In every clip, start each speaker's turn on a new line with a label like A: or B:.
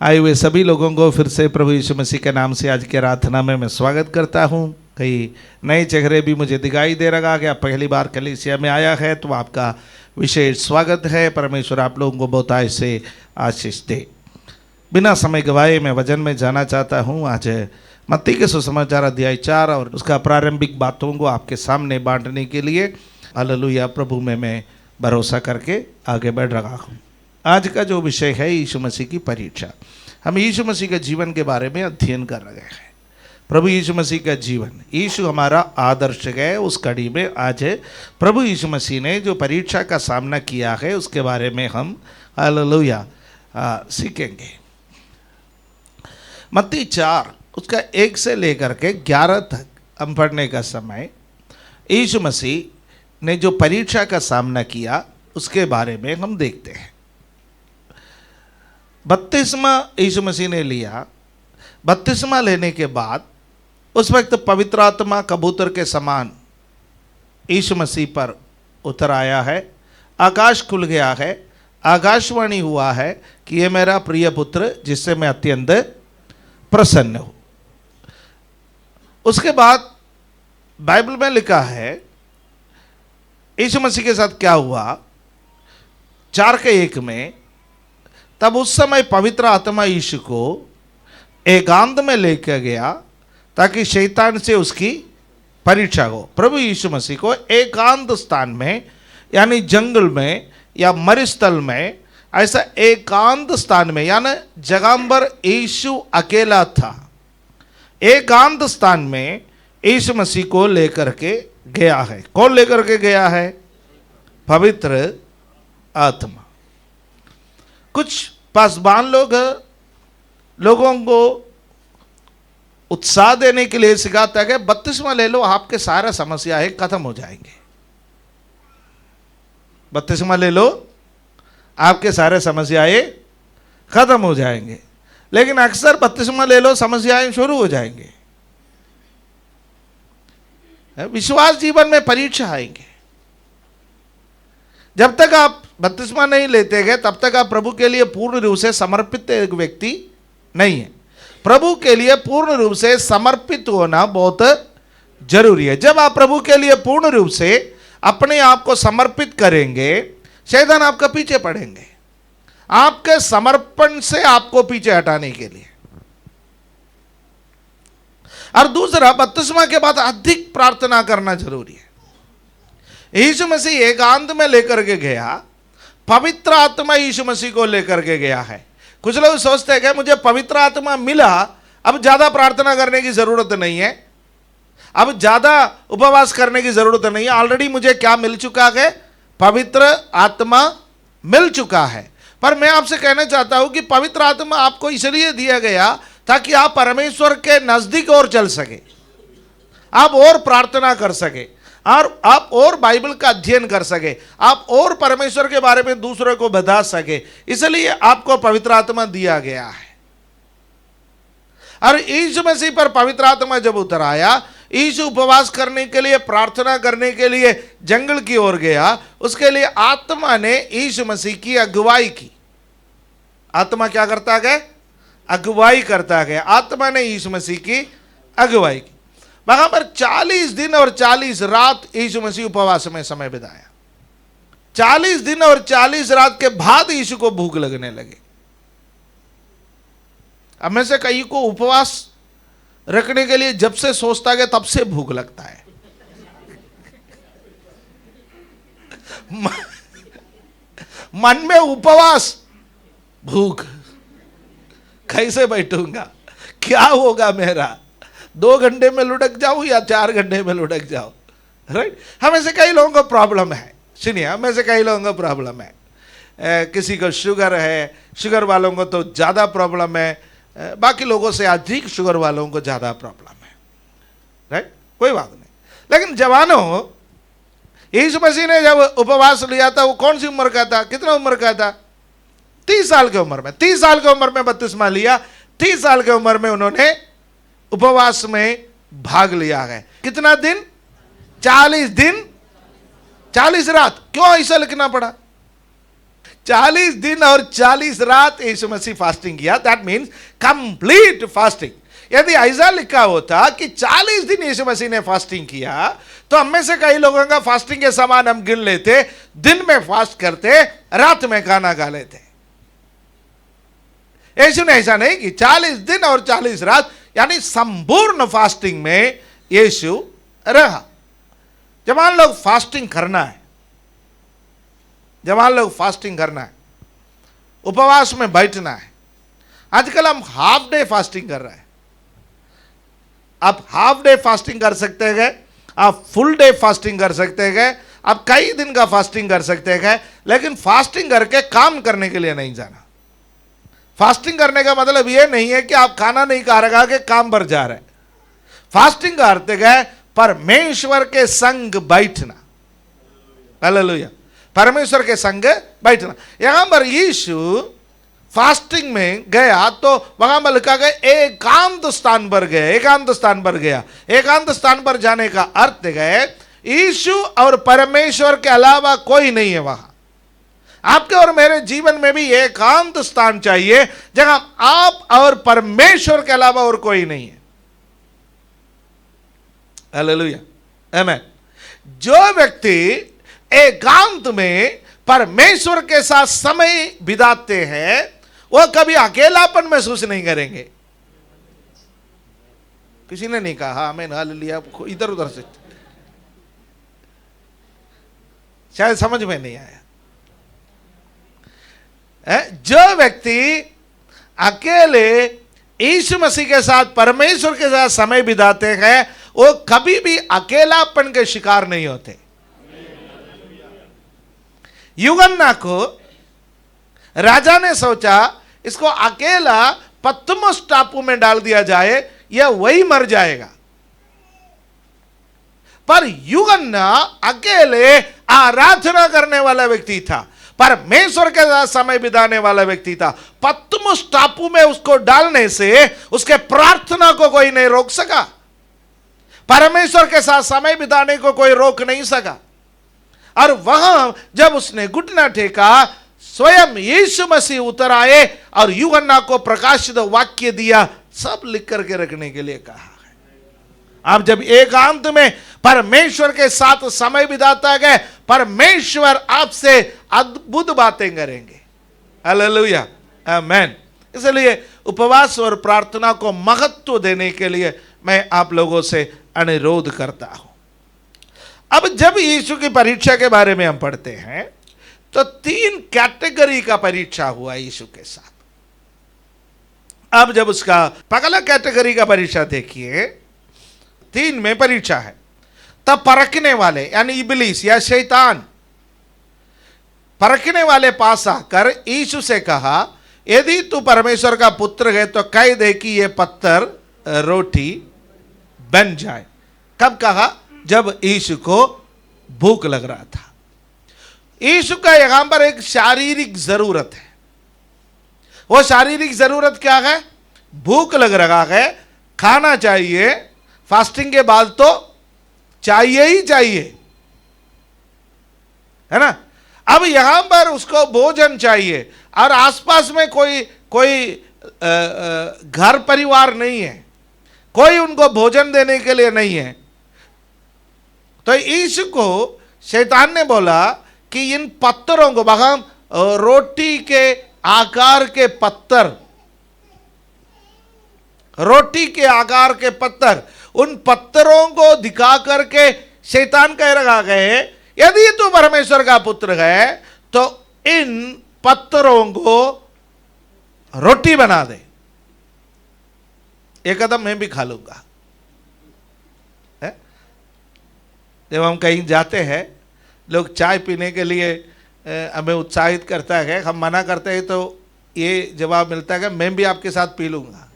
A: आए हुए सभी लोगों को फिर से प्रभु यीशु मसीह के नाम से आज की आराधना में मैं स्वागत करता हूँ। कई नए चेहरे भी मुझे दिखाई दे रहा कि आप पहली बार कलीसिया में आया है तो आपका विशेष स्वागत है। परमेश्वर आप लोगों को बहुत से आशीष दे। बिना समय गवाए मैं वचन में जाना चाहता हूँ। आज मत्ती के सुसमाचार अध्याय 4 और उसका प्रारंभिक बातों को आपके सामने बांटने के लिए हालेलुया प्रभु में मैं भरोसा करके आगे बढ़ रहा हूँ। आज का जो विषय है यीशु मसीह की परीक्षा। हम यीशु मसीह के जीवन के बारे में अध्ययन कर रहे हैं। प्रभु यीशु मसीह का जीवन, यीशु हमारा आदर्श है। उस कड़ी में आज प्रभु यीशु मसीह ने जो परीक्षा का सामना किया है उसके बारे में हम हालेलुया सीखेंगे। मत्ती 4 उसका 1 से लेकर के 11 तक हम पढ़ने का समय यीशु मसीह ने जो परीक्षा का सामना किया उसके बारे में हम देखते हैं। बपतिस्मा यीशु मसीह ने लिया। बपतिस्मा लेने के बाद उस वक्त पवित्र आत्मा कबूतर के समान यीशु मसीह पर उतर आया है। आकाश खुल गया है। आकाशवाणी हुआ है कि ये मेरा प्रिय पुत्र जिससे मैं अत्यंत प्रसन्न हूँ। उसके बाद बाइबल में लिखा है यीशु मसीह के साथ क्या हुआ। 4:1 में तब उस समय पवित्र आत्मा यीशु को एकांत में लेकर गया ताकि शैतान से उसकी परीक्षा हो। प्रभु यीशु मसीह को एकांत स्थान में यानी जंगल में या मरुस्थल में, ऐसा एकांत स्थान में यानी जगह पर यीशु अकेला था। एकांत स्थान में यीशु मसीह को लेकर के गया है। कौन लेकर के गया है? पवित्र आत्मा। कुछ पासबान लोगों को उत्साह देने के लिए सिखाता है कि बपतिस्मा ले लो, आपके सारा समस्या है खत्म हो जाएंगे। बपतिस्मा ले लो, आपके सारे समस्याएं खत्म हो जाएंगे। लेकिन अक्सर बपतिस्मा ले लो, समस्याएं शुरू हो जाएंगे। विश्वास जीवन में परीक्षा आएंगे। जब तक आप बपतिस्मा नहीं लेते गए तब तक आप प्रभु के लिए पूर्ण रूप से समर्पित एक व्यक्ति नहीं है। प्रभु के लिए पूर्ण रूप से समर्पित होना बहुत जरूरी है। जब आप प्रभु के लिए पूर्ण रूप से अपने आप को समर्पित करेंगे, शैतान आपका पीछे पड़ेंगे, आपके समर्पण से आपको पीछे हटाने के लिए। और दूसरा, बपतिस्मा के बाद अधिक प्रार्थना करना जरूरी है। यीशु मसीह एकांत में लेकर के गया। पवित्र आत्मा यीशु मसीह को लेकर के गया है। कुछ लोग सोचते हैं कि मुझे पवित्र आत्मा मिला, अब ज्यादा प्रार्थना करने की जरूरत नहीं है, अब ज्यादा उपवास करने की जरूरत नहीं है। ऑलरेडी मुझे क्या मिल चुका है? पवित्र आत्मा मिल चुका है। पर मैं आपसे कहना चाहता हूं कि पवित्र आत्मा आपको इसलिए दिया गया ताकि आप परमेश्वर के नजदीक और चल सके, आप और प्रार्थना कर सके, और आप और बाइबल का अध्ययन कर सके, आप और परमेश्वर के बारे में दूसरों को बता सके। इसलिए आपको पवित्र आत्मा दिया गया है। और यीशु मसीह पर पवित्र आत्मा जब उतर आया, यीशु उपवास करने के लिए, प्रार्थना करने के लिए जंगल की ओर गया। उसके लिए आत्मा ने यीशु मसीह की अगुवाई की। आत्मा क्या करता है? अगुवाई करता है। आत्मा ने यीशु मसीह की अगुवाई की। वहां पर 40 दिन और 40 रात यीशु मसीह उपवास में समय बिताया। 40 दिन और 40 रात के बाद यीशु को भूख लगने लगे। अब में से कई को उपवास रखने के लिए जब से सोचता है तब से भूख लगता है। मन में उपवास, भूख, कैसे बैठूंगा, क्या होगा मेरा, 2 घंटे में लुढ़क जाऊं या 4 घंटे में लुढ़क जाऊं। राइट? हमें से कई लोगों को प्रॉब्लम है। सुनिए, हमें से कई लोगों को प्रॉब्लम है। किसी को शुगर है, शुगर वालों को तो ज़्यादा प्रॉब्लम है, बाकी लोगों से अधिक शुगर वालों को ज़्यादा प्रॉब्लम है। राइट? कोई बात नहीं। लेकिन जवानों, यीशु मसीह ने जब उपवास लिया था वो कौन सी उम्र का था? कितना उम्र का था? 30 साल की उम्र में। 30 साल की उम्र में बपतिस्मा लिया। 30 साल की उम्र में उन्होंने उपवास में भाग लिया है। कितना दिन? 40 दिन 40 रात। क्यों ऐसा लिखना पड़ा? 40 दिन और 40 रात यीशु मसीह फास्टिंग किया, दैट मीन्स कंप्लीट फास्टिंग। यदि ऐसा लिखा होता कि 40 दिन यीशु मसीह ने फास्टिंग किया, तो हम में से कई लोगों का फास्टिंग के समान हम गिन लेते, दिन में फास्ट करते, रात में खाना खा लेते। यीशु ने ऐसा नहीं कि 40 दिन और 40 रात, यानी संपूर्ण फास्टिंग में यीशु रहा। जब मान लो फास्टिंग करना है, जब मान लो फास्टिंग करना है, उपवास में बैठना है। आजकल हम हाफ डे फास्टिंग कर रहे हैं। आप हाफ डे फास्टिंग कर सकते हैं, आप फुल डे फास्टिंग कर सकते हैं, आप कई दिन का फास्टिंग कर सकते हैं, लेकिन फास्टिंग करके काम करने के लिए नहीं जाना। फास्टिंग करने का मतलब यह नहीं है कि आप खाना नहीं खा रहा के काम पर जा रहे। फास्टिंग का अर्थ है परमेश्वर के संग बैठना। हालेलुया, परमेश्वर के संग बैठना। यहां पर यीशु फास्टिंग में गया तो वहां पर लिखा गया एकांत स्थान पर गया, एकांत स्थान पर गया। एकांत स्थान पर जाने का अर्थ है यीशु और परमेश्वर के अलावा कोई नहीं है वहां। आपके और मेरे जीवन में भी एकांत स्थान चाहिए जहां आप और परमेश्वर के अलावा और कोई नहीं है। हालेलुया, आमेन। जो व्यक्ति एकांत में परमेश्वर के साथ समय बिताते हैं, वो कभी अकेलापन महसूस नहीं करेंगे। किसी ने नहीं कहा आमीन हालेलुया, इधर उधर से शायद समझ में नहीं आया। जो व्यक्ति अकेले यीशु मसीह के साथ, परमेश्वर के साथ समय बिताते हैं, वो कभी भी अकेलापन के शिकार नहीं होते। यूहन्ना को राजा ने सोचा इसको अकेला पतमोस टापू में डाल दिया जाए, यह वही मर जाएगा। पर यूहन्ना अकेले आराधना करने वाला व्यक्ति था, परमेश्वर के साथ समय बिताने वाला व्यक्ति था। पतमोस टापू में उसको डालने से उसके प्रार्थना को कोई नहीं रोक सका, परमेश्वर के साथ समय बिताने को कोई रोक नहीं सका। और वहां जब उसने घुटना टेका, स्वयं यीशु मसीह उतर आए और यूहन्ना को प्रकाशित वाक्य दिया, सब लिख करके रखने के लिए कहा है। आप जब एकांत में परमेश्वर के साथ समय बिताता है, परमेश्वर आपसे अद्भुत बातें करेंगे। हालेलुया, आमेन। इसलिए उपवास और प्रार्थना को महत्व देने के लिए मैं आप लोगों से अनुरोध करता हूं। अब जब यीशु की परीक्षा के बारे में हम पढ़ते हैं तो 3 कैटेगरी का परीक्षा हुआ यीशु के साथ। अब जब उसका पहला कैटेगरी का परीक्षा देखिए, 3 में परीक्षा है। तब परखने वाले यानी इब्लीस या शैतान परखने वाले पास आकर यीशु से कहा, यदि तू परमेश्वर का पुत्र है तो कह दे कि ये पत्थर रोटी बन जाए। कब कहा? जब यीशु को भूख लग रहा था। यीशु का यहां पर एक शारीरिक जरूरत है। वो शारीरिक जरूरत क्या है? भूख लग रहा है, खाना चाहिए। फास्टिंग के बाद तो चाहिए ही चाहिए, है ना। अब यहां पर उसको भोजन चाहिए और आसपास में कोई घर परिवार नहीं है, कोई उनको भोजन देने के लिए नहीं है। तो यीशु को शैतान ने बोला कि इन पत्थरों को, वहां रोटी के आकार के पत्थर, रोटी के आकार के पत्थर, उन पत्थरों को दिखा करके शैतान कह रहा है, यदि तू परमेश्वर का पुत्र है तो इन पत्थरों को रोटी बना दे। एक कदम मैं भी खा लूंगा। जब हम कहीं जाते हैं, लोग चाय पीने के लिए हमें उत्साहित करता है, हम मना करते हैं तो ये जवाब मिलता है मैं भी आपके साथ पी लूंगा।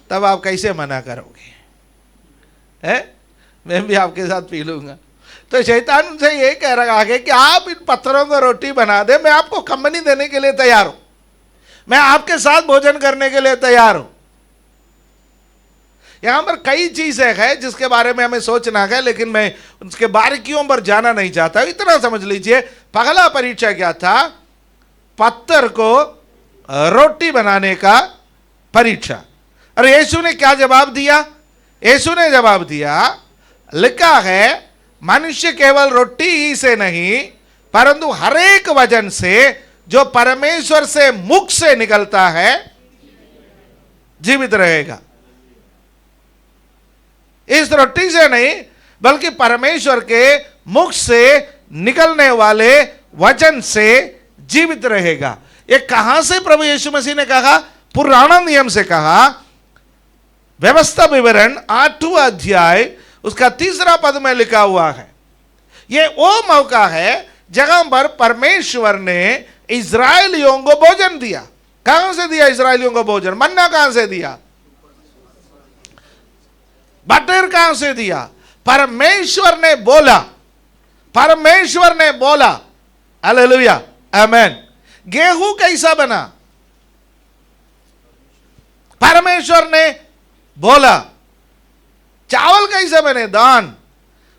A: तब आप कैसे मना करोगे? मैं भी आपके साथ पी लूंगा। तो शैतान उनसे ये कह रहा है कि आप इन पत्थरों को रोटी बना दे, मैं आपको कंपनी देने के लिए तैयार हूं, मैं आपके साथ भोजन करने के लिए तैयार हूं। यहां पर कई चीजें हैं जिसके बारे में हमें सोचना है, लेकिन मैं उसके बारीकियों पर जाना नहीं चाहता। इतना समझ लीजिए, पहला परीक्षा क्या था? पत्थर को रोटी बनाने का परीक्षा। और यीशु ने क्या जवाब दिया? यीशु ने जवाब दिया, लिखा है मनुष्य केवल रोटी ही से नहीं परंतु हर एक वचन से जो परमेश्वर से मुख से निकलता है जीवित रहेगा। इस रोटी से नहीं बल्कि परमेश्वर के मुख से निकलने वाले वचन से जीवित रहेगा। ये कहां से प्रभु यीशु मसीह ने कहा? पुराना नियम से कहा। व्यवस्था विवरण 8वां अध्याय उसका 3 पद में लिखा हुआ है। ये वो मौका है जहां पर परमेश्वर ने इजराइलियों को भोजन दिया। कहां से दिया इजराइलियों को भोजन? मन्ना कहां से दिया? बटर कहां से दिया? परमेश्वर ने बोला, परमेश्वर ने बोला। हालेलुया, आमेन। गेहूं कैसा बना? परमेश्वर ने बोला। चावल कैसे बने? दान,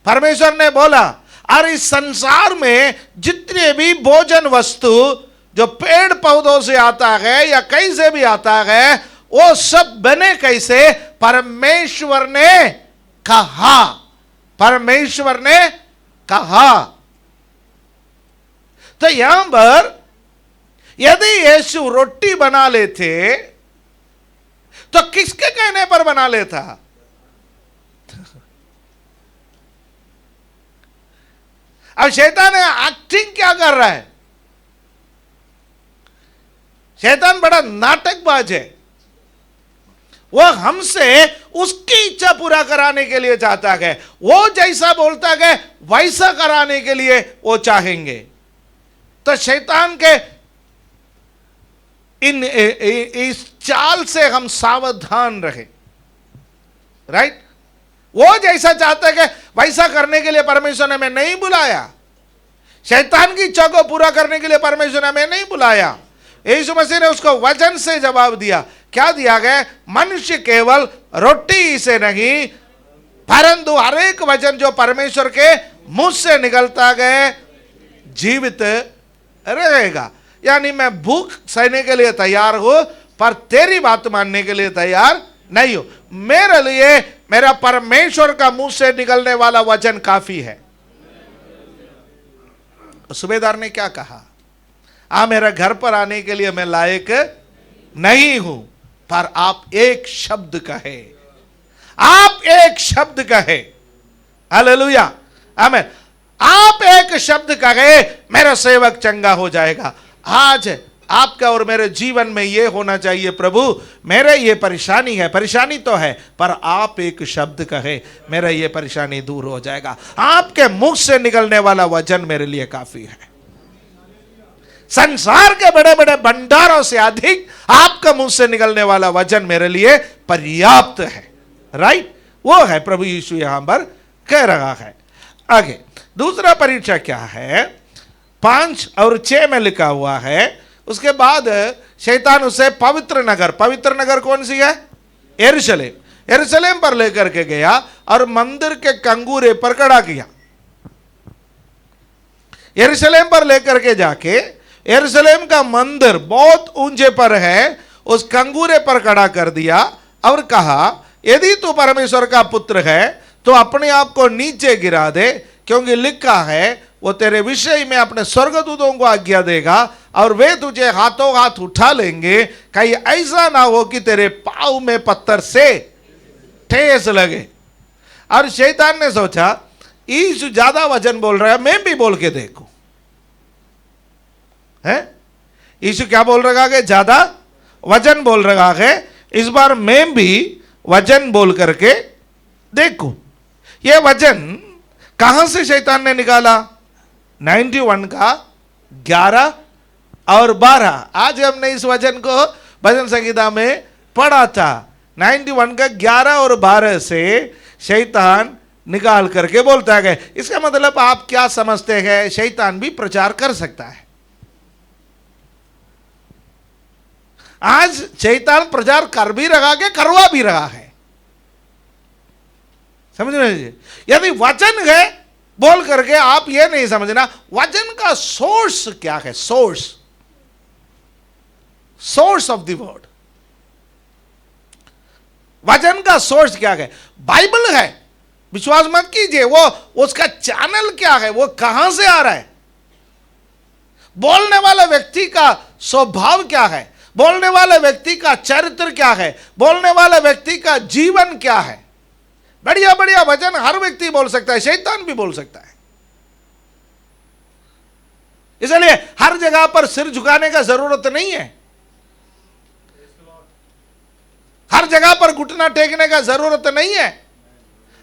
A: परमेश्वर ने बोला। और इस संसार में जितने भी भोजन वस्तु जो पेड़ पौधों से आता है या कहीं से भी आता है, वो सब बने कैसे? परमेश्वर ने कहा, परमेश्वर ने कहा। तो यहां पर यदि यीशु रोटी बना लेते तो किसके कहने पर बना लेता? अब शैतान एक्टिंग क्या कर रहा है? शैतान बड़ा नाटकबाज है। वो हमसे उसकी इच्छा पूरा कराने के लिए चाहता है। वो जैसा बोलता है वैसा कराने के लिए वो चाहेंगे। तो शैतान के इस चाल से हम सावधान रहे। राइट? वो जैसा चाहता है वैसा करने के लिए परमेश्वर ने हमें नहीं बुलाया। शैतान की इच्छा को पूरा करने के लिए परमेश्वर ने हमें नहीं बुलाया। यीशु मसीह ने उसको वचन से जवाब दिया। क्या दिया गया? मनुष्य केवल रोटी से नहीं परंतु हर एक वचन जो परमेश्वर के मुंह से निकलता है जीवित रहेगा। यानी मैं भूख सहने के लिए तैयार हूं पर तेरी बात मानने के लिए तैयार नहीं हूं। मेरे लिए मेरा परमेश्वर का मुंह से निकलने वाला वचन काफी है। सूबेदार ने क्या कहा? मेरे घर पर आने के लिए मैं लायक नहीं हूं पर आप एक शब्द कहे, आप एक शब्द कहे। हालेलुया, आमीन। आप एक शब्द कहे मेरा सेवक चंगा हो जाएगा। आज आपका और मेरे जीवन में यह होना चाहिए, प्रभु मेरे ये परेशानी है, परेशानी तो है पर आप एक शब्द कहे मेरा ये परेशानी दूर हो जाएगा। आपके मुख से निकलने वाला वचन मेरे लिए काफी है। संसार के बड़े बड़े भंडारों से अधिक आपका मुंह से निकलने वाला वचन मेरे लिए पर्याप्त है। राइट? वो है प्रभु यीशु यहां पर कह रहा है। आगे दूसरा परीक्षा क्या है? 5 और 6 में लिखा हुआ है। उसके बाद शैतान उसे पवित्र नगर कौन सी है? यरूशलेम पर लेकर के गया और मंदिर के कंगूरे पर खड़ा किया। यरूशलेम पर लेकर के जाके यरूशलेम का मंदिर बहुत ऊंचे पर है, उस कंगूरे पर खड़ा कर दिया और कहा यदि तू परमेश्वर का पुत्र है तो अपने आप को नीचे गिरा दे, क्योंकि लिखा है वो तेरे विषय में अपने स्वर्गदूतों को आज्ञा देगा और वे तुझे हाथों हाथ उठा लेंगे, कहीं ऐसा ना हो कि तेरे पांव में पत्थर से ठेस लगे। और शैतान ने सोचा यीशु ज्यादा वचन बोल रहा है, मैं भी बोल के देखूं। है यीशु क्या बोल रहा है? ज्यादा वचन बोल रहा है, इस बार मैं भी वचन बोल करके देखूं। यह वचन कहां से शैतान ने निकाला? 91 का 11 और 12। आज हमने इस वचन को भजन संगीता में पढ़ा था। 91 का 11 और 12 से शैतान निकाल करके बोलता है। इसका मतलब आप क्या समझते हैं? शैतान भी प्रचार कर सकता है। आज शैतान प्रचार कर भी रहा है, करवा भी रहा है। समझ रहे हैं? यदि वचन है बोल करके आप ये नहीं समझना वचन का सोर्स क्या है। Source source of the word. वचन का सोर्स क्या है? बाइबल है। विश्वास मत कीजिए, वो उसका चैनल क्या है, वो कहां से आ रहा है, बोलने वाले व्यक्ति का स्वभाव क्या है, बोलने वाले व्यक्ति का चरित्र क्या है, बोलने वाले व्यक्ति का जीवन क्या है। बढ़िया बढ़िया वचन हर व्यक्ति बोल सकता है, शैतान भी बोल सकता है। इसलिए हर जगह पर सिर झुकाने का जरूरत नहीं है, हर जगह पर घुटना टेकने का जरूरत नहीं है।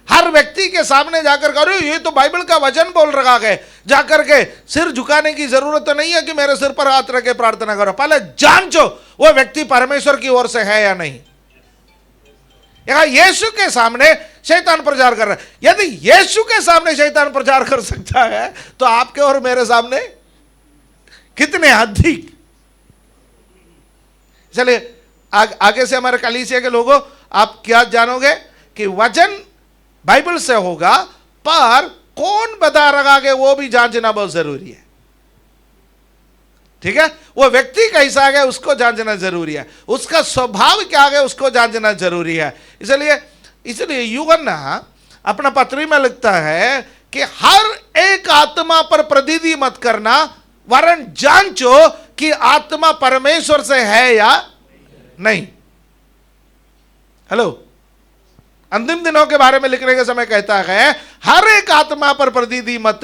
A: हर व्यक्ति के सामने जाकर करो ये तो बाइबल का वचन बोल रहा है, जाकर के सिर झुकाने की जरूरत नहीं है कि मेरे सिर पर हाथ रख के प्रार्थना करो। पहले जांचो वो व्यक्ति परमेश्वर की ओर से है या नहीं। यीशु के सामने शैतान प्रचार कर रहा है, यदि यीशु के सामने शैतान प्रचार कर सकता है तो आपके और मेरे सामने कितने अधिक। चलिए आगे से हमारे कलीसिया के लोगों, आप क्या जानोगे कि वचन बाइबल से होगा, पर कौन बता रहा है वो भी जांचना बहुत जरूरी है। ठीक है, वो व्यक्ति कैसा है उसको जांचना जरूरी है, उसका स्वभाव क्या है उसको जांचना जरूरी है। इसलिए यूहन्ना अपना पत्री में लिखता है कि हर एक आत्मा पर प्रतिधि मत करना, वरन जांचो कि आत्मा परमेश्वर से है या नहीं। हेलो, अंतिम दिनों के बारे में लिखने के समय कहता है हर एक आत्मा पर प्रतिधि मत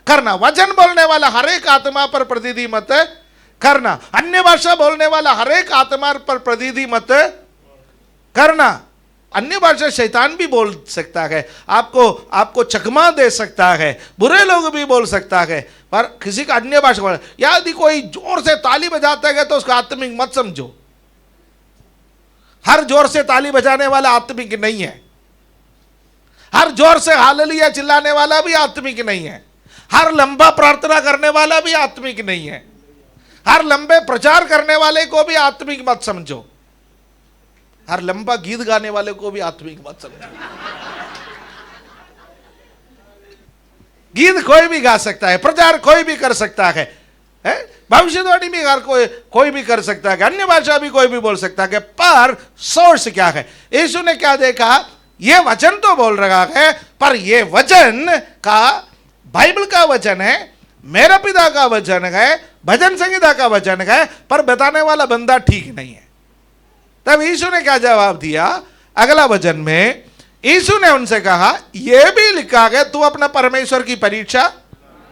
A: करना। वचन बोलने वाला हर एक आत्मा पर प्रतिधि मत करना, अन्य भाषा बोलने वाला हर एक आत्मा पर प्रतिधि मत करना। अन्य भाषा शैतान भी बोल सकता है, आपको चकमा दे सकता है, बुरे लोग भी बोल सकता है, पर किसी का अन्य भाषा बोल, यदि कोई जोर से ताली बजाता है तो उसका आत्मिक मत समझो। हर जोर से ताली बजाने वाला आत्मिक नहीं है, हर जोर से हालेलुया चिल्लाने वाला भी आत्मिक नहीं है, हर लंबा प्रार्थना करने वाला भी आत्मिक नहीं है, हर लंबे प्रचार करने वाले को भी आत्मिक मत समझो, हर लंबा गीत गाने वाले को भी आत्मिक मत समझो। गीत कोई भी गा सकता है, प्रचार कोई भी कर सकता है, भविष्यवाणी भी कोई भी कर सकता है, अन्य भाषा भी कोई भी बोल सकता है, पर सोर्स क्या है? यीशु ने क्या देखा? ये वचन तो बोल रहा है, पर ये वचन का बाइबल का वचन है, मेरा पिता का वचन है, भजन संहिता का वचन है, पर बताने वाला बंदा ठीक नहीं है। तब यीशु ने क्या जवाब दिया? अगला वचन में यीशु ने उनसे कहा यह भी लिखा है तू अपना परमेश्वर की परीक्षा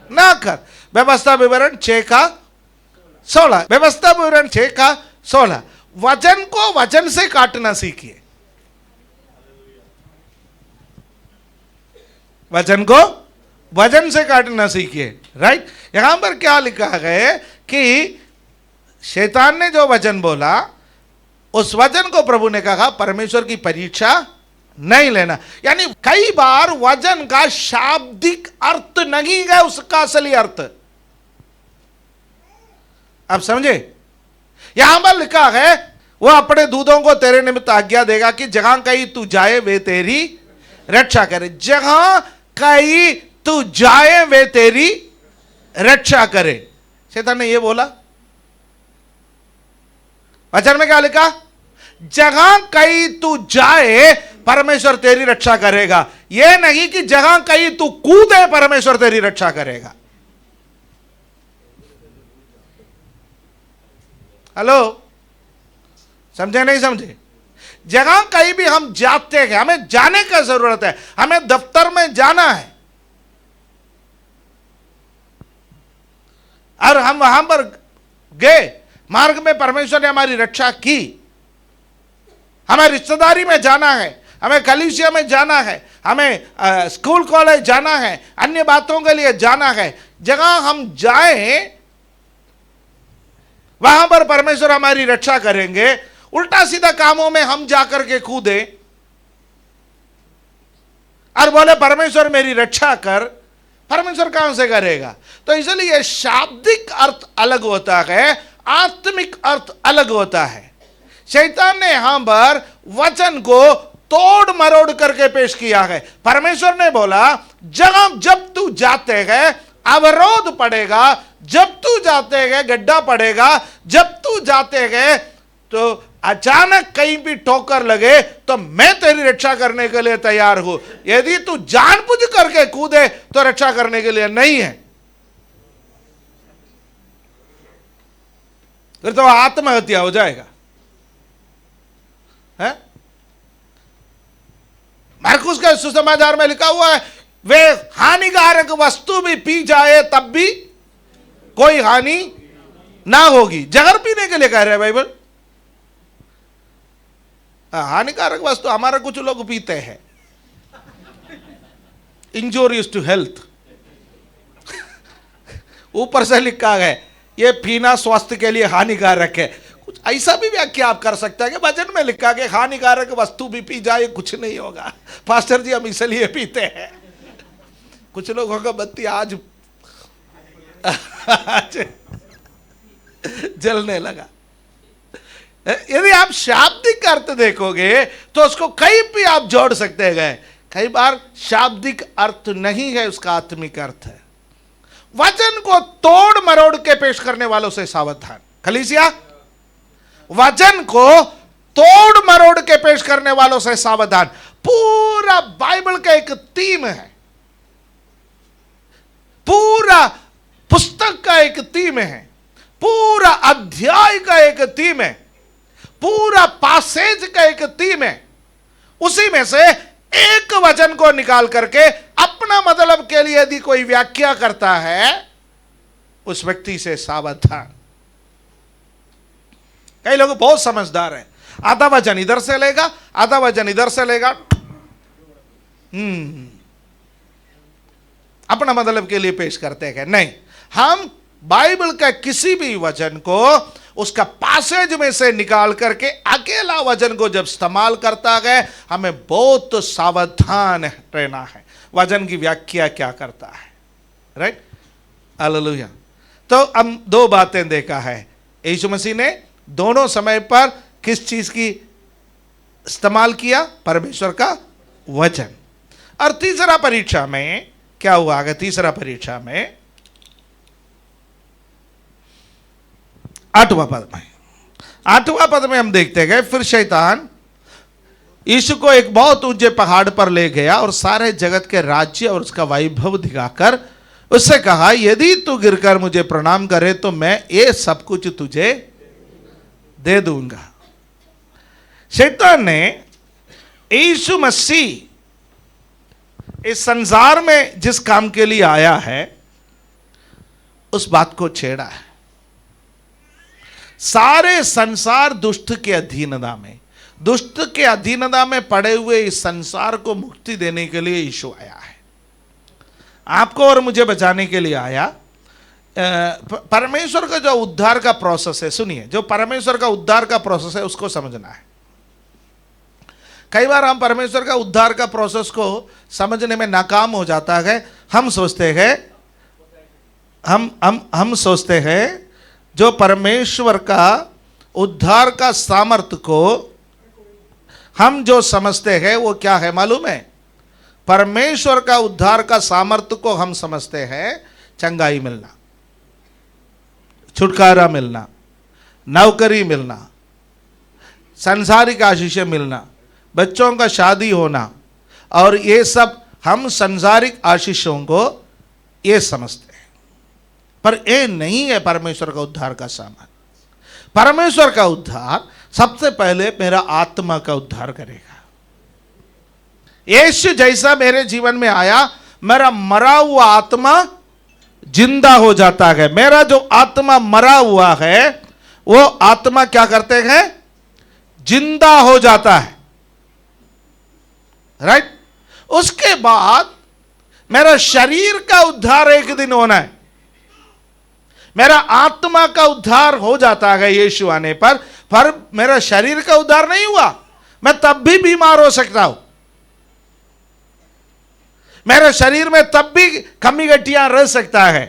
A: ना कर। व्यवस्था विवरण 6:16, व्यवस्था विवरण 6:16। वचन को वचन से काटना सीखिए, वचन को वचन से काटना सीखिए। राइट, यहां पर क्या लिखा है कि शैतान ने जो वचन बोला उस वचन को प्रभु ने कहा परमेश्वर की परीक्षा नहीं लेना। यानी कई बार वचन का शाब्दिक अर्थ नहीं है उसका असली अर्थ। आप समझे? यहां पर लिखा है वो अपने दूतों को तेरे निमित्त आज्ञा देगा कि जहां कहीं तू जाए वे तेरी रक्षा करे। जहां कहीं तू जाए वे तेरी रक्षा करे। शैतान ने ये बोला, वचन में क्या लिखा? जहां कहीं तू जाए परमेश्वर तेरी रक्षा करेगा। यह नहीं कि जहां कहीं तू कूदे परमेश्वर तेरी रक्षा करेगा। हेलो, समझे नहीं समझे? जहां कहीं भी हम जाते हैं, हमें जाने का जरूरत है, हमें दफ्तर में जाना है और हम वहां पर गए, मार्ग में परमेश्वर ने हमारी रक्षा की। हमें रिश्तेदारी में जाना है, हमें कलीसिया में जाना है, हमें स्कूल कॉलेज जाना है, अन्य बातों के लिए जाना है। जहां हम जाएं वहां पर परमेश्वर हमारी रक्षा करेंगे। उल्टा सीधा कामों में हम जाकर के कूदे और बोले परमेश्वर मेरी रक्षा कर, परमेश्वर कहां से करेगा? तो इसलिए शाब्दिक अर्थ अलग होता है, आत्मिक अर्थ अलग होता है। शैतान ने यहां पर वचन को तोड़ मरोड़ करके पेश किया है। परमेश्वर ने बोला जब तू जाते हैं अवरोध पड़ेगा, जब तू जाते हैं गड्ढा पड़ेगा, जब तू जाते हैं तो अचानक कहीं भी ठोकर लगे तो मैं तेरी रक्षा करने के लिए तैयार हूं। यदि तू जानबूझ करके कूदे तो रक्षा करने के लिए नहीं है, फिर तो आत्महत्या हो जाएगा। है मार्कुस के सुसमाचार में लिखा हुआ है, वे हानिकारक वस्तु भी पी जाए तब भी कोई हानि ना होगी। जहर पीने के लिए कह रहे हैं बाइबल। हानिकारक वस्तु हमारा कुछ लोग पीते हैं, इंजूरियस टू हेल्थ। ऊपर से लिखा है ये पीना स्वास्थ्य के लिए हानिकारक है। कुछ ऐसा भी व्याख्या आप कर सकते हैं कि वचन में लिखा कि हानिकारक वस्तु भी पी जाए कुछ नहीं होगा। पास्टर जी हम इसलिए पीते हैं। कुछ लोगों का बत्ती आज जलने लगा। यदि आप शाब्दिक अर्थ देखोगे तो उसको कहीं भी आप जोड़ सकते हैं। कई बार शाब्दिक अर्थ नहीं है, उसका आत्मिक अर्थ है। वचन को तोड़ मरोड़ के पेश करने वालों से सावधान। कलीसिया, वचन को तोड़ मरोड़ के पेश करने वालों से सावधान। पूरा बाइबल का एक थीम है, पूरा पुस्तक का एक थीम है, पूरा अध्याय का एक थीम है, पूरा पासेज का एक थीम है। उसी में से एक वचन को निकाल करके अपना मतलब के लिए यदि कोई व्याख्या करता है, उस व्यक्ति से सावधान। कई लोग बहुत समझदार हैं, आधा वचन इधर से लेगा, आधा वचन इधर से लेगा, अपना मतलब के लिए पेश करते हैं। नहीं, हम बाइबल का किसी भी वचन को उसका पासेज में से निकाल करके अकेला वचन को जब इस्तेमाल करता है, हमें बहुत सावधान रहना है वचन की व्याख्या क्या करता है। Right, hallelujah. तो हम दो बातें देखा है, यीशु मसीह ने दोनों समय पर किस चीज की इस्तेमाल किया? परमेश्वर का वचन। और तीसरा परीक्षा में क्या हुआ? आगे तीसरा परीक्षा में 8वां पद में हम देखते गए, फिर शैतान यीशु को एक बहुत ऊंचे पहाड़ पर ले गया और सारे जगत के राज्य और उसका वैभव दिखाकर उससे कहा, यदि तू गिरकर मुझे प्रणाम करे तो मैं ये सब कुछ तुझे दे दूंगा। शैतान ने यीशु मसीह इस संसार में जिस काम के लिए आया है उस बात को छेड़ा है। सारे संसार दुष्ट के अधीनता में, दुष्ट के अधीनता में पड़े हुए इस संसार को मुक्ति देने के लिए यीशु आया है। आपको और मुझे बचाने के लिए आया। परमेश्वर का जो उद्धार का प्रोसेस है, सुनिए, जो परमेश्वर का उद्धार का प्रोसेस है उसको समझना है। कई बार हम परमेश्वर का उद्धार का प्रोसेस को समझने में नाकाम हो जाता है। हम सोचते हैं हम सोचते हैं जो परमेश्वर का उद्धार का सामर्थ्य को हम जो समझते हैं वो क्या है मालूम है? परमेश्वर का उद्धार का सामर्थ्य को हम समझते हैं चंगाई मिलना, छुटकारा मिलना, नौकरी मिलना, सांसारिक आशीषें मिलना, बच्चों का शादी होना, और ये सब हम सांसारिक आशीषों को ये समझते हैं। पर ये नहीं है परमेश्वर का उद्धार का सामान। परमेश्वर का उद्धार सबसे पहले मेरा आत्मा का उद्धार करेगा। यीशु जैसा मेरे जीवन में आया, मेरा मरा हुआ आत्मा जिंदा हो जाता है। मेरा जो आत्मा मरा हुआ है वो आत्मा क्या करते हैं? जिंदा हो जाता है। राइट। उसके बाद मेरा शरीर का उद्धार एक दिन होना है। मेरा आत्मा का उद्धार हो जाता है यीशु आने पर मेरा शरीर का उद्धार नहीं हुआ। मैं तब भी बीमार हो सकता हूं, मेरे शरीर में तब भी कमी गट्टियां रह सकता है।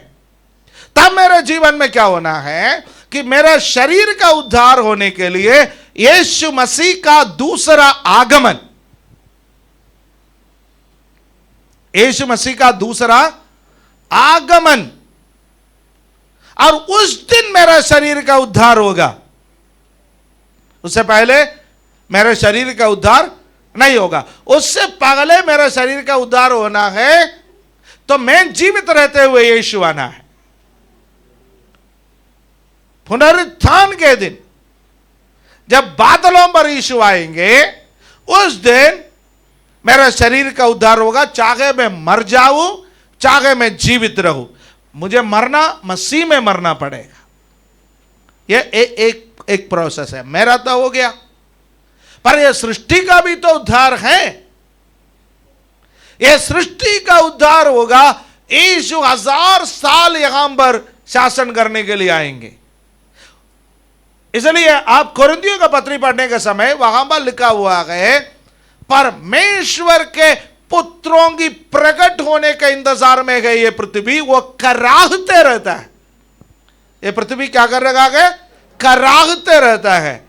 A: तब मेरे जीवन में क्या होना है कि मेरा शरीर का उद्धार होने के लिए यीशु मसीह का दूसरा आगमन, यीशु मसीह का दूसरा आगमन, और उस दिन मेरा शरीर का उद्धार होगा। उससे पहले मेरे शरीर का उद्धार नहीं होगा। उससे पहले मेरे शरीर का उद्धार होना है तो मैं जीवित रहते हुए यीशु आना है। पुनरुत्थान के दिन जब बादलों पर यीशु आएंगे, उस दिन मेरा शरीर का उद्धार होगा, चाहे मैं मर जाऊं चाहे मैं जीवित रहूं। मुझे मरना, मसीह में मरना पड़ेगा। यह एक प्रोसेस है। मेरा तो हो गया, पर यह सृष्टि का भी तो उद्धार है। यह सृष्टि का उद्धार होगा। यीशु 1000 साल यहां पर शासन करने के लिए आएंगे। इसलिए आप कोरिन्थियों का पत्री पढ़ने के समय वहां पर लिखा हुआ है, परमेश्वर के पुत्रों की प्रकट होने के इंतजार में है ये पृथ्वी। वो कराहते रहता है। ये पृथ्वी क्या कर रहा है? कराहते रहता है।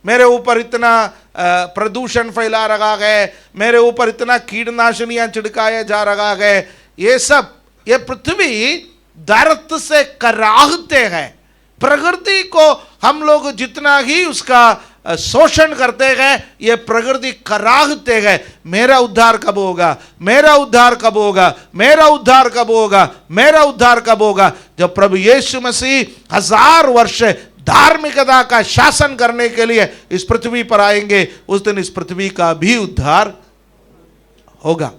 A: मेरे ऊपर इतना प्रदूषण फैला रहा है, मेरे ऊपर इतना कीटनाशनियां छिड़काया जा रहा है। ये सब, ये पृथ्वी दर्द से कराहते हैं। प्रकृति को हम लोग जितना ही उसका शोषण करते गए, ये प्रकृति कराहते गए। मेरा उद्धार कब होगा? मेरा उद्धार कब होगा? मेरा उद्धार कब होगा? मेरा उद्धार कब होगा? जब प्रभु यीशु मसीह 1000 वर्ष धार्मिकता का शासन करने के लिए इस पृथ्वी पर आएंगे, उस दिन इस पृथ्वी का भी उद्धार होगा।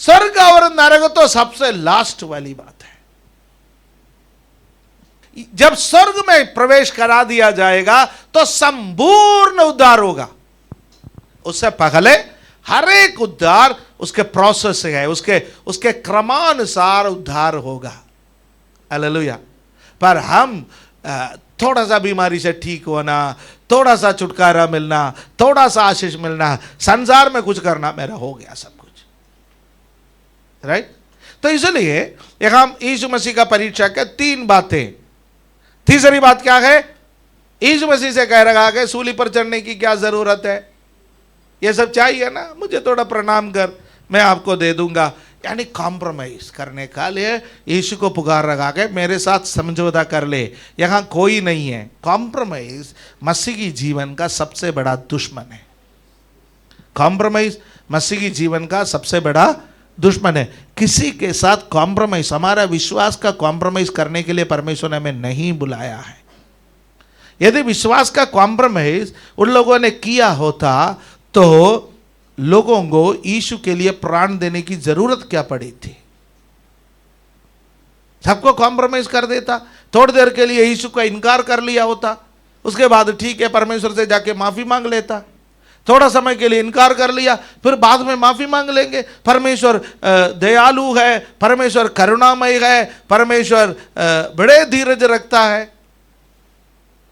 A: स्वर्ग और नरक तो सबसे लास्ट वाली बात है। जब स्वर्ग में प्रवेश करा दिया जाएगा तो संपूर्ण उद्धार होगा। उससे पहले हर एक उद्धार उसके प्रोसेस है, उसके क्रमानुसार उद्धार होगा। हालेलुया। पर हम थोड़ा सा बीमारी से ठीक होना, थोड़ा सा छुटकारा मिलना, थोड़ा सा आशीष मिलना, संसार में कुछ करना, मेरा हो गया सब कुछ, राइट। तो इसलिए यहां यीशु मसीह का परीक्षा के 3 बातें। तीसरी बात क्या है? यीशु मसीह से कह रहा है सूली पर चढ़ने की क्या जरूरत है? ये सब चाहिए ना, मुझे थोड़ा प्रणाम कर, मैं आपको दे दूंगा। यानी कॉम्प्रोमाइज करने का लिए यीशु को पुकार रखा के मेरे साथ समझौता कर ले। यहां कोई नहीं है। कॉम्प्रोमाइज मसीह की जीवन का सबसे बड़ा दुश्मन है। कॉम्प्रोमाइज मसीह की जीवन का सबसे बड़ा दुश्मन है। किसी के साथ कॉम्प्रोमाइज, हमारा विश्वास का कॉम्प्रोमाइज करने के लिए परमेश्वर ने हमें नहीं बुलाया है। यदि विश्वास का कॉम्प्रोमाइज उन लोगों ने किया होता तो लोगों को यीशु के लिए प्राण देने की जरूरत क्या पड़ी थी? सबको कॉम्प्रोमाइज कर देता, थोड़ी देर के लिए यीशु का इनकार कर लिया होता, उसके बाद ठीक है परमेश्वर से जाके माफी मांग लेता। थोड़ा समय के लिए इनकार कर लिया, फिर बाद में माफी मांग लेंगे। परमेश्वर दयालु है, परमेश्वर करुणामय है, परमेश्वर बड़े धीरज रखता है।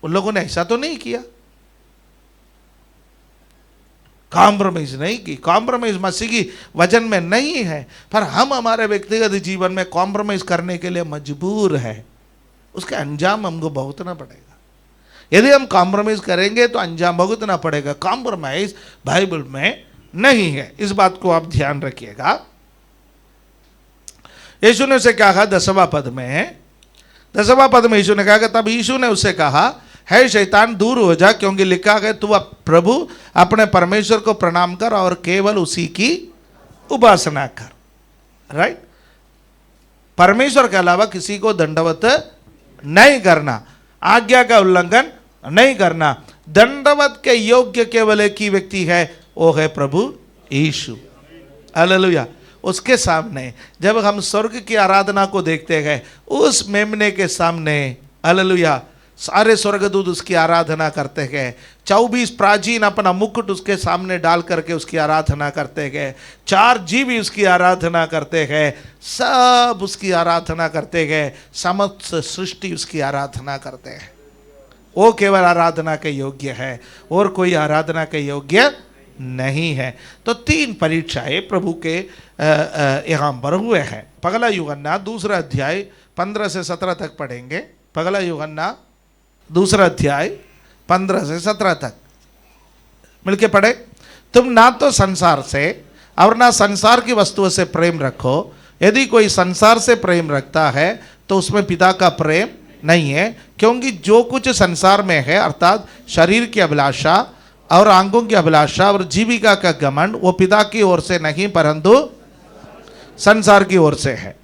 A: उन लोगों ने ऐसा तो नहीं किया, कॉम्प्रोमाइज नहीं की। कॉम्प्रोमाइज मसीह की वचन में नहीं है, पर हम हमारे व्यक्तिगत जीवन में कॉम्प्रोमाइज करने के लिए मजबूर है। उसके अंजाम हमको भुगतना पड़ेगा। यदि हम कॉम्प्रोमाइज करेंगे तो अंजाम भुगतना पड़ेगा। कॉम्प्रोमाइज बाइबल में नहीं है, इस बात को आप ध्यान रखिएगा। यीशु ने उसे कहा 10वां पद में, 10वां पद में यीशु ने कहा, तब यीशु ने उसे कहा, है शैतान दूर हो जा, क्योंकि लिखा है तू प्रभु अपने परमेश्वर को प्रणाम कर और केवल उसी की उपासना कर। राइट। परमेश्वर के अलावा किसी को दंडवत नहीं करना, आज्ञा का उल्लंघन नहीं करना। दंडवत के योग्य केवल एक ही व्यक्ति है, वो है प्रभु यीशु। हालेलुया। उसके सामने जब हम स्वर्ग की आराधना को देखते हैं, उस मेमने के सामने, हालेलुया, सारे स्वर्गदूत उसकी आराधना करते हैं। 24 प्राचीन अपना मुकुट उसके सामने डाल करके उसकी आराधना करते हैं। 4 जीवी उसकी आराधना करते हैं। सब उसकी आराधना करते हैं। समस्त सृष्टि उसकी आराधना करते हैं। वो केवल आराधना के योग्य है, और कोई आराधना के योग्य नहीं है। तो 3 परीक्षाएं प्रभु के यहाँ पर हुए हैं। पगला यूहन्ना 2 अध्याय 15 से 17 तक पढ़ेंगे। पगला यूहन्ना 2 अध्याय 15 से 17 तक मिलके पढ़े। तुम ना तो संसार से और ना संसार की वस्तुओं से प्रेम रखो। यदि कोई संसार से प्रेम रखता है तो उसमें पिता का प्रेम नहीं है, क्योंकि जो कुछ संसार में है अर्थात शरीर की अभिलाषा और आंगों की अभिलाषा और जीविका का घमंड, वो पिता की ओर से नहीं परंतु संसार की ओर से है।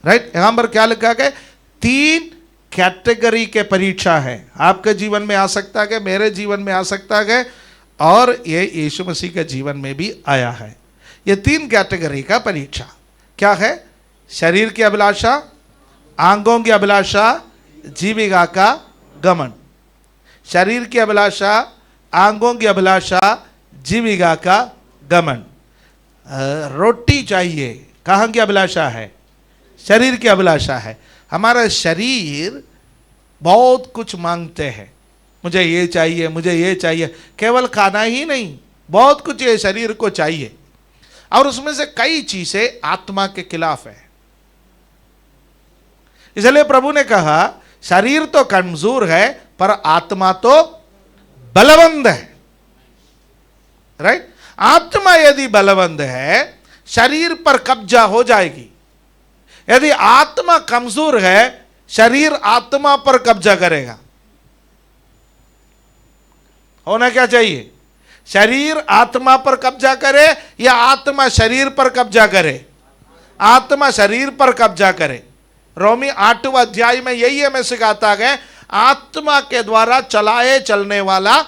A: राइट, यहां पर क्या लिखा है? 3 कैटेगरी के परीक्षा है। आपके जीवन में आ सकता है, मेरे जीवन में आ सकता है, और ये यीशु मसीह के जीवन में भी आया है। ये 3 कैटेगरी का परीक्षा क्या है? शरीर की अभिलाषा, आंगों की अभिलाषा, जीविका का घमंड। शरीर की अभिलाषा, आंगों की अभिलाषा, जीविका का घमंड। रोटी चाहिए, कहाँ की अभिलाषा है? शरीर की अभिलाषा है। हमारा शरीर बहुत कुछ मांगते हैं, मुझे ये चाहिए, मुझे ये चाहिए। केवल खाना ही नहीं, बहुत कुछ ये शरीर को चाहिए, और उसमें से कई चीजें आत्मा के खिलाफ है। इसलिए प्रभु ने कहा शरीर तो कमजोर है पर आत्मा तो बलवंत है। राइट, आत्मा यदि बलवंत है शरीर पर कब्जा हो जाएगी। यदि आत्मा कमजोर है शरीर आत्मा पर कब्जा करेगा। होना क्या चाहिए? शरीर आत्मा पर कब्जा करे या आत्मा शरीर पर कब्जा करे? आत्मा शरीर पर कब्जा करे। रोमी 8वां अध्याय में यही हमें सिखाता है, आत्मा के द्वारा चलाए चलने वाला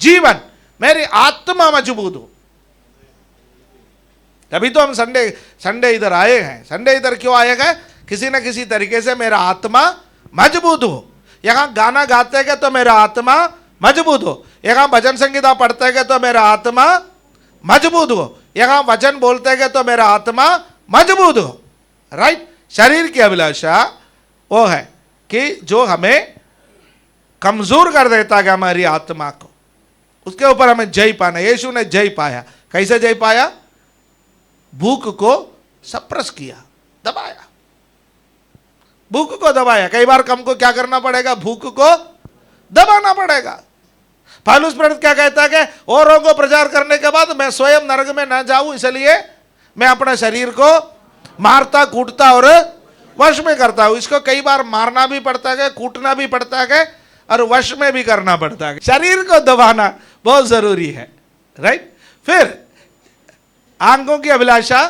A: जीवन। मेरी आत्मा मजबूत हो। तभी तो हम संडे इधर आए हैं। संडे इधर क्यों आए हैं? किसी न किसी तरीके से मेरा आत्मा मजबूत हो। यहां गाना गाते हैं तो मेरा आत्मा मजबूत हो। यहां भजन संगीता पढ़ते हैं तो मेरा आत्मा मजबूत हो। यहां वचन बोलते हैं तो मेरा आत्मा मजबूत हो। राइट, शरीर की अभिलाषा वो है कि जो हमें कमजोर कर देता है हमारी आत्मा को। उसके ऊपर हमें जय पाना। यीशु ने जय पाया। कैसे जय पाया? भूख को सप्रेस किया, दबाया। भूख को दबाया। कई बार हमको क्या करना पड़ेगा? भूख को दबाना पड़ेगा। पौलुस प्रेरित क्या कहता है कि औरों को प्रचार करने के बाद मैं स्वयं नरक में न जाऊं, इसलिए मैं अपने शरीर को मारता, कूटता और वश में करता हूं। इसको कई बार मारना भी पड़ता है, कूटना भी पड़ता है और वश में भी करना पड़ता है। शरीर को दबाना बहुत जरूरी है। राइट, फिर आंगों की अभिलाषा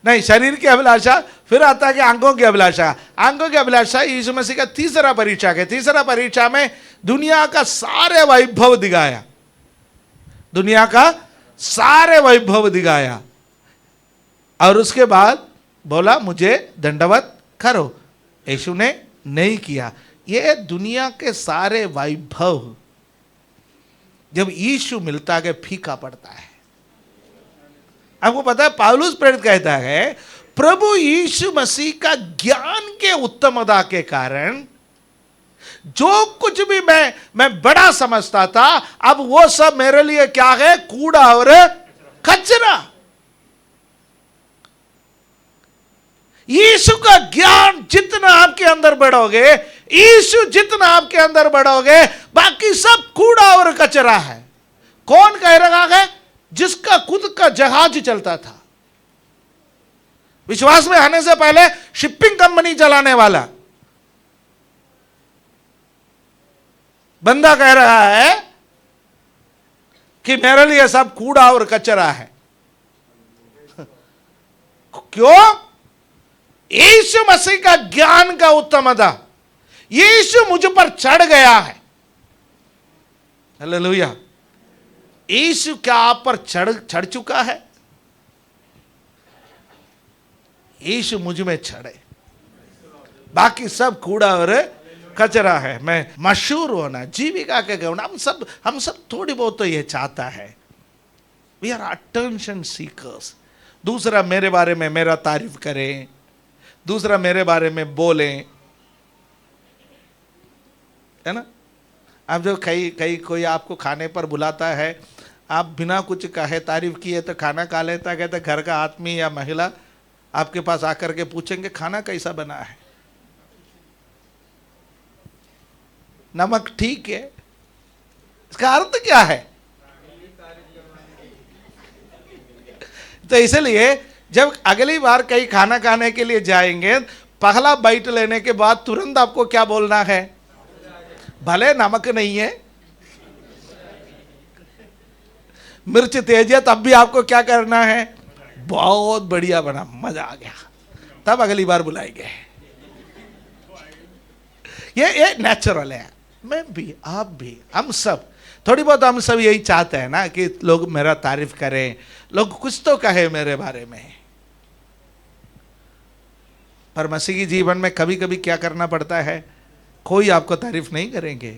A: नहीं, शरीर की अभिलाषा। फिर आता है कि आंगों की अभिलाषा। आंगों की अभिलाषा यीशु मसीह का तीसरा परीक्षा है। तीसरा परीक्षा में दुनिया का सारे वैभव दिखाया। दुनिया का सारे वैभव दिखाया और उसके बाद बोला मुझे दंडवत करो। यीशु ने नहीं किया। ये दुनिया के सारे वैभव जब यीशु मिलता है फीका पड़ता है। आपको पता है पौलुस प्रेरित कहता है प्रभु यीशु मसीह का ज्ञान के उत्तमता के कारण जो कुछ भी मैं बड़ा समझता था, अब वो सब मेरे लिए क्या है? कूड़ा और कचरा। यीशु का ज्ञान जितना आपके अंदर बढ़ोगे, यीशु जितना आपके अंदर बढ़ोगे, बाकी सब कूड़ा और कचरा है। कौन कह रहा है? जिसका खुद का जहाज चलता था, विश्वास में आने से पहले शिपिंग कंपनी चलाने वाला बंदा कह रहा है कि मेरे लिए सब कूड़ा और कचरा है। क्यों? यीशु मसीह का ज्ञान का उत्तमता, यीशु मुझ पर चढ़ गया है। हालेलुया। यीशु क्या आप पर चढ़ चुका है? यीशु मुझ में चढ़े, बाकी सब कूड़ा और कचरा है। मैं मशहूर होना, जीविका के गौण, हम सब थोड़ी बहुत तो ये चाहता है। We are attention seekers. दूसरा मेरे बारे में मेरा तारीफ करें, दूसरा मेरे बारे में बोलें, है ना। अब जो कई कोई आपको खाने पर बुलाता है, आप बिना कुछ कहे तारीफ किए तो खाना खा लेता है। तो घर का आदमी या महिला आपके पास आकर के पूछेंगे खाना कैसा बना है, नमक ठीक है। इसका अर्थ क्या है? तो इसलिए जब अगली बार कहीं खाना खाने के लिए जाएंगे, पहला बाइट लेने के बाद तुरंत आपको क्या बोलना है? भले नमक नहीं है, मिर्च तेज है, तब भी आपको क्या करना है? बहुत बढ़िया बना, मजा आ गया, तब अगली बार बुलाएंगे। ये नेचुरल है। मैं भी, आप भी, हम सब थोड़ी बहुत हम सब यही चाहते हैं ना कि लोग मेरा तारीफ करें, लोग कुछ तो कहे मेरे बारे में। पर मसीही जीवन में कभी कभी क्या करना पड़ता है? कोई आपको तारीफ नहीं करेंगे,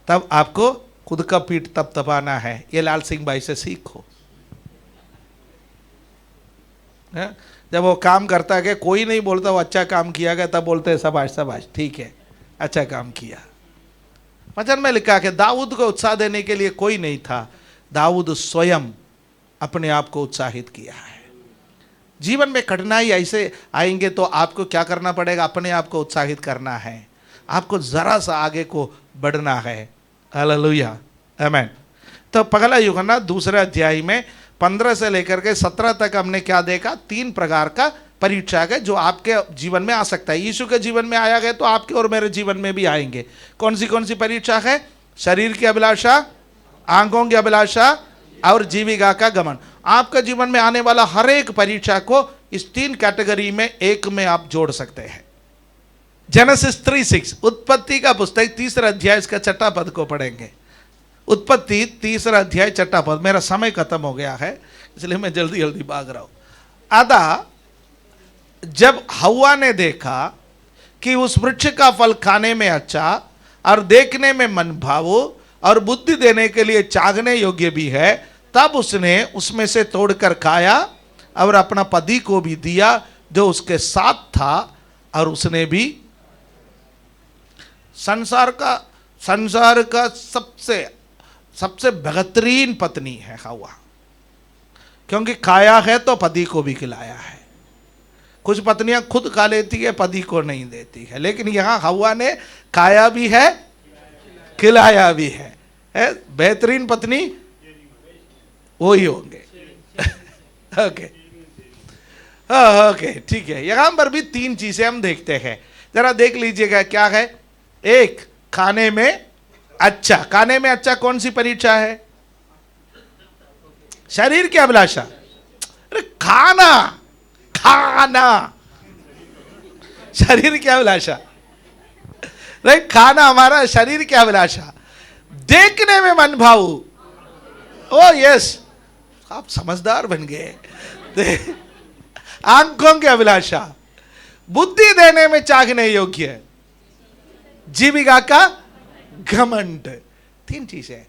A: तब आपको खुद का पीठ तपतपाना है। ये लाल सिंह भाई से सीखो। जब वो काम करता है, कोई नहीं बोलता वो अच्छा काम किया गया, तब बोलते हैं शाबाश शाबाश, ठीक है, अच्छा काम किया। वचन में लिखा कि दाऊद को उत्साह देने के लिए कोई नहीं था, दाऊद स्वयं अपने आप को उत्साहित किया है। जीवन में कठिनाई ऐसे आएंगे तो आपको क्या करना पड़ेगा? अपने आप को उत्साहित करना है, आपको जरा सा आगे को बढ़ना है। हालेलुया, आमेन। तो पहला यूहन्ना दूसरे अध्याय में 15 से लेकर के 17 तक हमने क्या देखा? 3 प्रकार का परीक्षा है जो आपके जीवन में आ सकता है। यीशु के जीवन में आया गया तो आपके और मेरे जीवन में भी आएंगे। कौन सी परीक्षा है? शरीर की अभिलाषा, आंखों की अभिलाषा और जीविका का घमंड। आपका जीवन में आने वाला हर एक परीक्षा को इस 3 कैटेगरी में एक में आप जोड़ सकते हैं। जेनेसिस 3:6, उत्पत्ति का पुस्तक 3 अध्याय इसका 6 पद को पढ़ेंगे। उत्पत्ति 3 अध्याय 6 पद। मेरा समय खत्म हो गया है इसलिए मैं जल्दी जल्दी भाग रहा हूं। आधा, जब हव्वा ने देखा कि उस वृक्ष का फल खाने में अच्छा और देखने में मन भावो और बुद्धि देने के लिए चाखने योग्य भी है, तब उसने उसमें से तोड़कर खाया और अपना पति को भी दिया जो उसके साथ था, और उसने भी संसार का सबसे बेहतरीन पत्नी है हव्वा, क्योंकि खाया है तो पति को भी खिलाया है। कुछ पत्नियां खुद खा लेती है, पति को नहीं देती है, लेकिन यहां हव्वा ने खाया भी है, खिलाया भी है। बेहतरीन पत्नी वही होंगे। ओके ओके, ठीक है। यहां पर भी 3 चीजें हम देखते हैं, जरा देख लीजिएगा क्या है। एक, खाने में अच्छा। खाने में अच्छा कौन सी परीक्षा है? शरीर की अभिलाषा। अरे खाना, शरीर की अभिलाषा, राइट? खाना हमारा शरीर की अभिलाषा। देखने में मन भाऊ, ओ यस, आप समझदार बन गए। आंखों की अभिलाषा, बुद्धि देने में चाखने योग्य, जीविका का घमंड। 3 चीजें।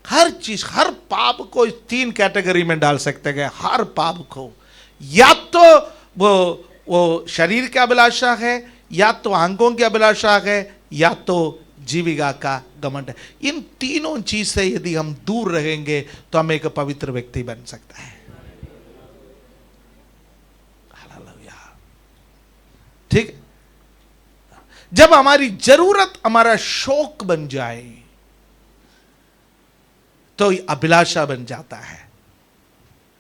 A: हर चीज, हर पाप को इस 3 कैटेगरी में डाल सकते हैं। हर पाप को या तो वो शरीर की अभिलाषा है, या तो आंखों की अभिलाषा है, या तो जीविका का घमंड है। इन तीनों चीज से यदि हम दूर रहेंगे तो हम एक पवित्र व्यक्ति बन सकता है। हालेलुया, ठीक। जब हमारी जरूरत हमारा शौक बन जाए तो अभिलाषा बन जाता है,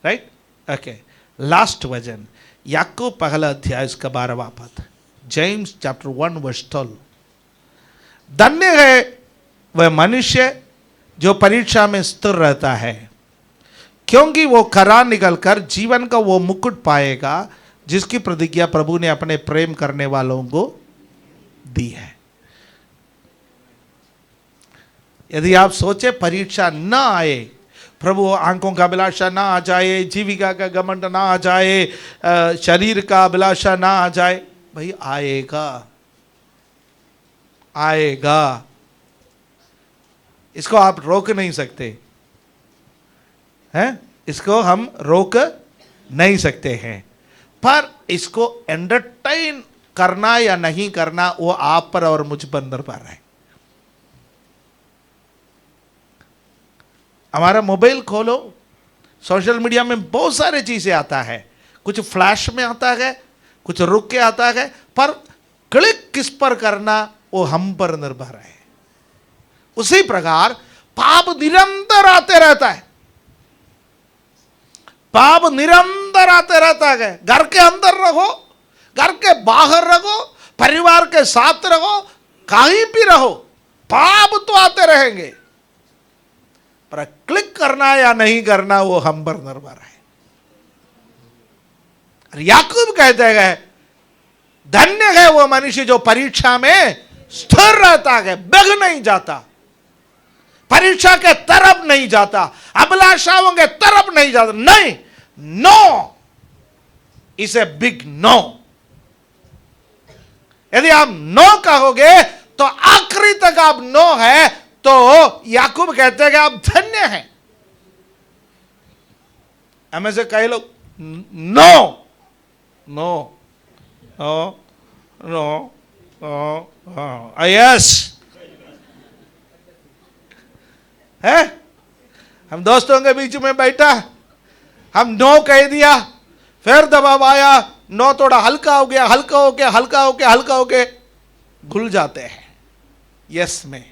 A: राइट? ओके, लास्ट वचन याकूब 1 अध्याय इसका 12वां पद, जेम्स चैप्टर 1 वर्स 12। धन्य है वह मनुष्य जो परीक्षा में स्थिर रहता है, क्योंकि वो खरा निकलकर जीवन का वो मुकुट पाएगा जिसकी प्रतिज्ञा प्रभु ने अपने प्रेम करने वालों को दी है। यदि आप सोचे परीक्षा ना आए, प्रभु आंखों का अभिलाषा ना आ जाए, जीविका का घमंड ना आ जाए, शरीर का अभिलाषा ना आ जाए, भाई आएगा, आएगा। इसको आप रोक नहीं सकते हैं, इसको हम रोक नहीं सकते हैं, पर इसको एंटरटेन करना या नहीं करना वो आप पर और मुझ पर निर्भर है। हमारा मोबाइल खोलो, सोशल मीडिया में बहुत सारे चीजें आता है, कुछ फ्लैश में आता है, कुछ रुक के आता है, पर क्लिक किस पर करना वो हम पर निर्भर है। उसी प्रकार पाप निरंतर आते रहता है, पाप निरंतर आते रहता है। घर के अंदर रहो, घर के बाहर रहो, परिवार के साथ रहो, कहीं भी रहो, पाप तो आते रहेंगे, पर क्लिक करना या नहीं करना वो हम पर निर्भर है। याकूब कहते हैं धन्य है वो मनुष्य जो परीक्षा में स्थिर रहता है, बग नहीं जाता, परीक्षा के तरफ नहीं जाता, अभिलाषाओं के तरफ नहीं जाता। नहीं, no is a big no. यदि आप नो कहोगे तो आखिरी तक आप नो है, तो याकूब कहते हैं कि आप धन्य हैं। हमें से कई लोग no no no no no yes है। हम दोस्तों के बीच में बैठा, हम नो कह दिया, फिर दबाव आया, नो थोड़ा हल्का हो गया, हल्का हो गया, हल्का हो गया, हल्का हो गया, घुल जाते हैं यस में,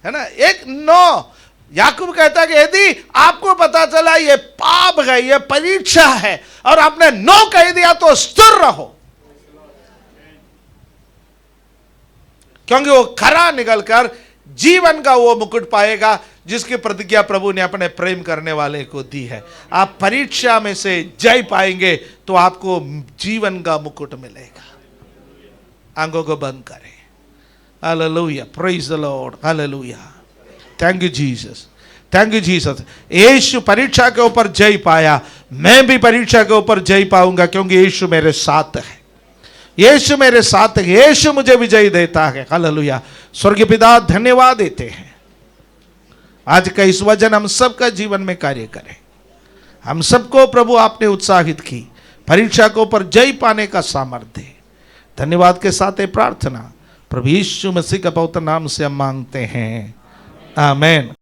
A: है ना। एक नो, याकूब कहता है कि यदि आपको पता चला ये पाप है, ये परीक्षा है, और आपने नो कह दिया तो स्थिर रहो, क्योंकि वो खरा निकलकर जीवन का वो मुकुट पाएगा जिसकी प्रतिज्ञा प्रभु ने अपने प्रेम करने वाले को दी है। आप परीक्षा में से जय पाएंगे तो आपको जीवन का मुकुट मिलेगा। आंखों को बंद करें। Hallelujah, praise the Lord, hallelujah, thank you Jesus, thank you Jesus. यीशु परीक्षा के ऊपर जय पाया, मैं भी परीक्षा के ऊपर जय पाऊंगा, क्योंकि यीशु मेरे साथ है, यीशु मेरे साथ है, यीशु मुझे विजय देता है। हालेलुया। स्वर्गीय पिता धन्यवाद देते हैं, आज का इस वचन हम सबका जीवन में कार्य करें। हम सबको प्रभु आपने उत्साहित की, परीक्षा के ऊपर जय पाने का सामर्थ्य दे। धन्यवाद के साथ ये प्रार्थना प्रभु यीशु मसीह का पवित्र नाम से हम मांगते हैं, आमीन।